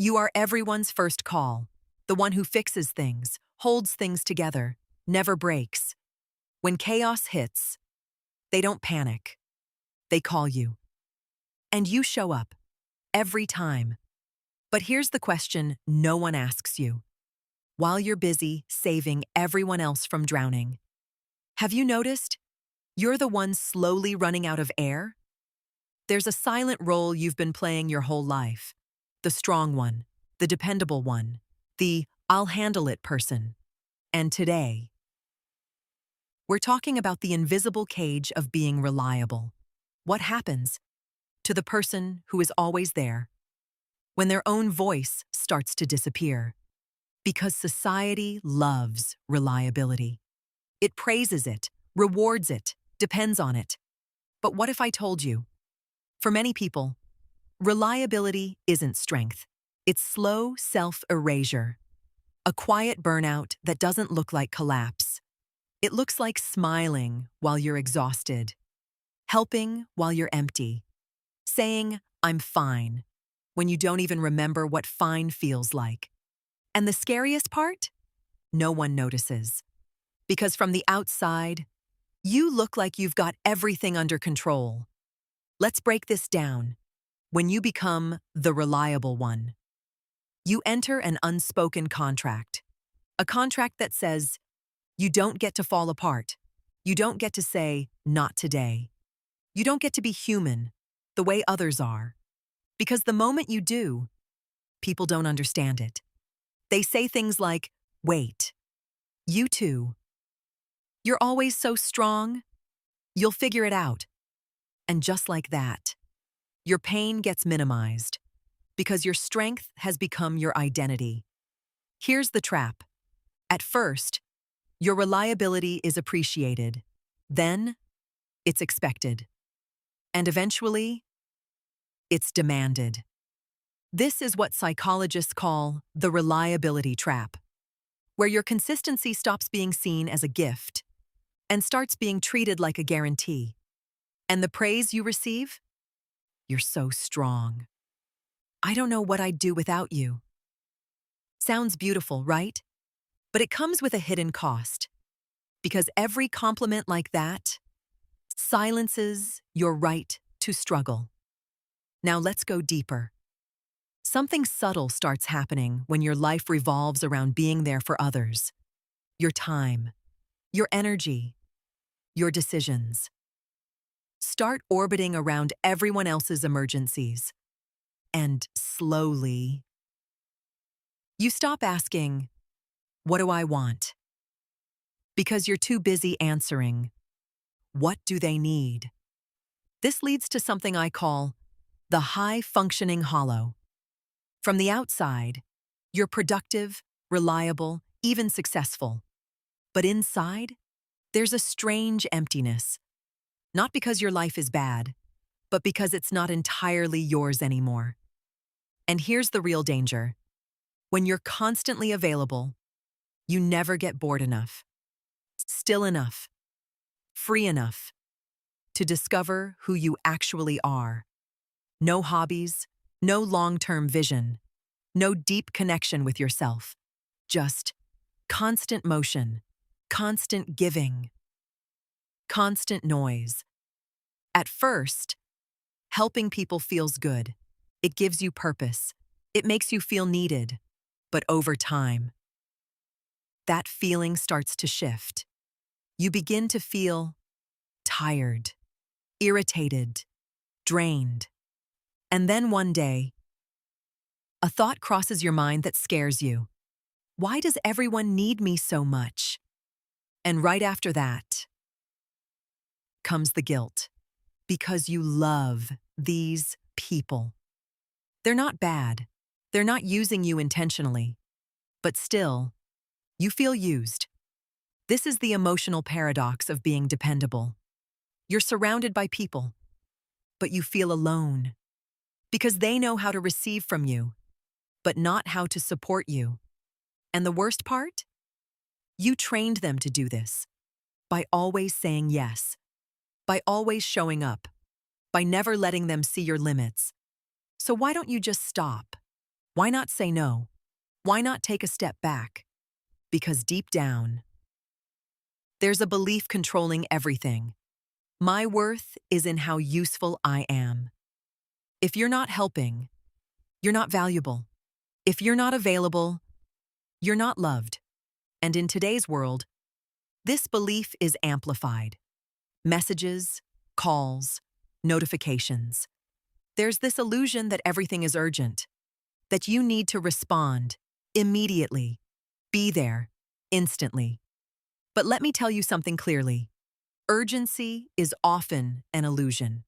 You are everyone's first call, the one who fixes things, holds things together, never breaks. When chaos hits, they don't panic. They call you. And you show up. Every time. But here's the question no one asks you. While you're busy saving everyone else from drowning, have you noticed? You're the one slowly running out of air? There's a silent role you've been playing your whole life. The strong one, the dependable one, the I'll handle it person. And today, we're talking about the invisible cage of being reliable. What happens to the person who is always there when their own voice starts to disappear? Because society loves reliability. It praises it, rewards it, depends on it. But what if I told you? For many people, reliability isn't strength. It's slow self-erasure. A quiet burnout that doesn't look like collapse. It looks like smiling while you're exhausted, helping while you're empty, saying, I'm fine, when you don't even remember what fine feels like. And the scariest part? No one notices. Because from the outside, you look like you've got everything under control. Let's break this down. When you become the reliable one, you enter an unspoken contract. A contract that says, you don't get to fall apart. You don't get to say, not today. You don't get to be human, the way others are. Because the moment you do, people don't understand it. They say things like, wait, you too. You're always so strong. You'll figure it out. And just like that, your pain gets minimized because your strength has become your identity. Here's the trap. At first, your reliability is appreciated. Then, it's expected. And eventually, it's demanded. This is what psychologists call the reliability trap, where your consistency stops being seen as a gift and starts being treated like a guarantee. And the praise you receive? You're so strong. I don't know what I'd do without you. Sounds beautiful, right? But it comes with a hidden cost. Because every compliment like that silences your right to struggle. Now let's go deeper. Something subtle starts happening when your life revolves around being there for others. Your time, your energy, your decisions. Start orbiting around everyone else's emergencies. And slowly, you stop asking, what do I want? Because you're too busy answering, what do they need? This leads to something I call the high-functioning hollow. From the outside, you're productive, reliable, even successful. But inside, there's a strange emptiness. Not because your life is bad, but because it's not entirely yours anymore. And here's the real danger. When you're constantly available, you never get bored enough, still enough, free enough to discover who you actually are. No hobbies, no long-term vision, no deep connection with yourself. Just constant motion, constant giving, constant noise. At first, helping people feels good. It gives you purpose. It makes you feel needed. But over time, that feeling starts to shift. You begin to feel tired, irritated, drained. And then one day, a thought crosses your mind that scares you. Why does everyone need me so much? And right after that comes the guilt. Because you love these people. They're not bad. They're not using you intentionally. But still, you feel used. This is the emotional paradox of being dependable. You're surrounded by people, but you feel alone. Because they know how to receive from you, but not how to support you. And the worst part? You trained them to do this. By always saying yes. By always showing up. By never letting them see your limits. So why don't you just stop? Why not say no? Why not take a step back? Because deep down, there's a belief controlling everything. My worth is in how useful I am. If you're not helping, you're not valuable. If you're not available, you're not loved. And in today's world, this belief is amplified. Messages, calls, notifications. There's this illusion that everything is urgent, that you need to respond immediately, be there, instantly. But let me tell you something clearly. Urgency is often an illusion,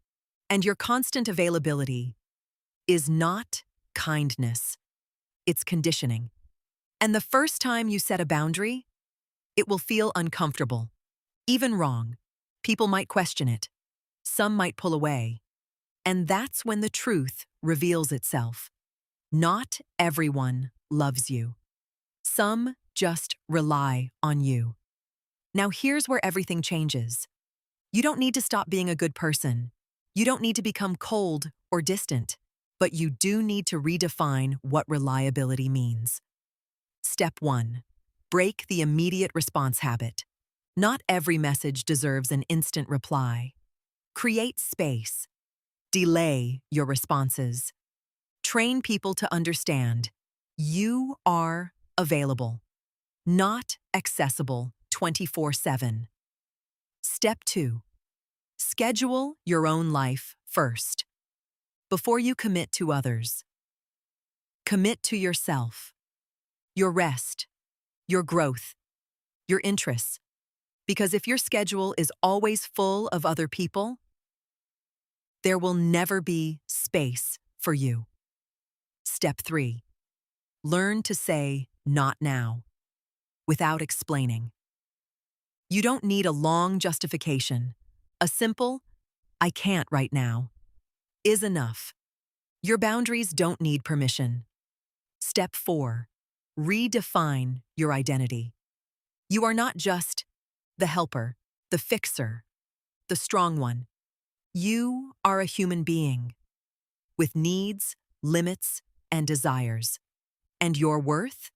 and your constant availability is not kindness. It's conditioning. And the first time you set a boundary, it will feel uncomfortable, even wrong. People might question it. Some might pull away. And that's when the truth reveals itself. Not everyone loves you. Some just rely on you. Now here's where everything changes. You don't need to stop being a good person. You don't need to become cold or distant. But you do need to redefine what reliability means. Step 1. Break the immediate response habit. Not every message deserves an instant reply. Create space. Delay your responses. Train people to understand you are available, not accessible 24/7. Step 2. Schedule your own life first. Before you commit to others, commit to yourself, your rest, your growth, your interests. Because if your schedule is always full of other people, there will never be space for you. Step 3. Learn to say not now without explaining. You don't need a long justification. A simple, I can't right now, is enough. Your boundaries don't need permission. Step 4. Redefine your identity. You are not just the helper, the fixer, the strong one. You are a human being with needs, limits, and desires. And your worth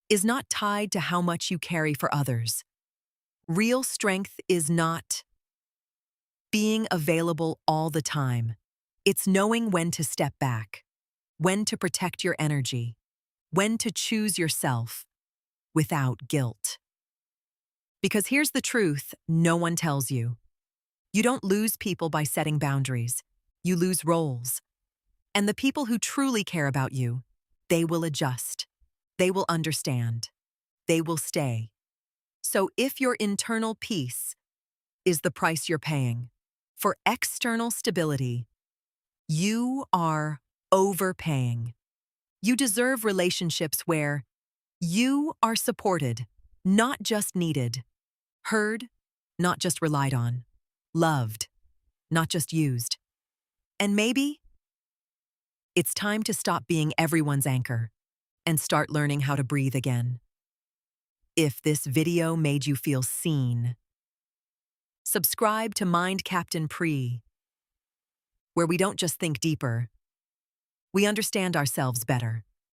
is not tied to how much you carry for others. Real strength is not being available all the time. It's knowing when to step back, when to protect your energy, when to choose yourself without guilt. Because here's the truth no one tells you. You don't lose people by setting boundaries. You lose roles. And the people who truly care about you, they will adjust. They will understand. They will stay. So if your internal peace is the price you're paying for external stability, you are overpaying. You deserve relationships where you are supported, not just needed, heard, not just relied on, loved, not just used. And maybe it's time to stop being everyone's anchor and start learning how to breathe again. If this video made you feel seen, subscribe to Mind Captain PRII, where we don't just think deeper, we understand ourselves better.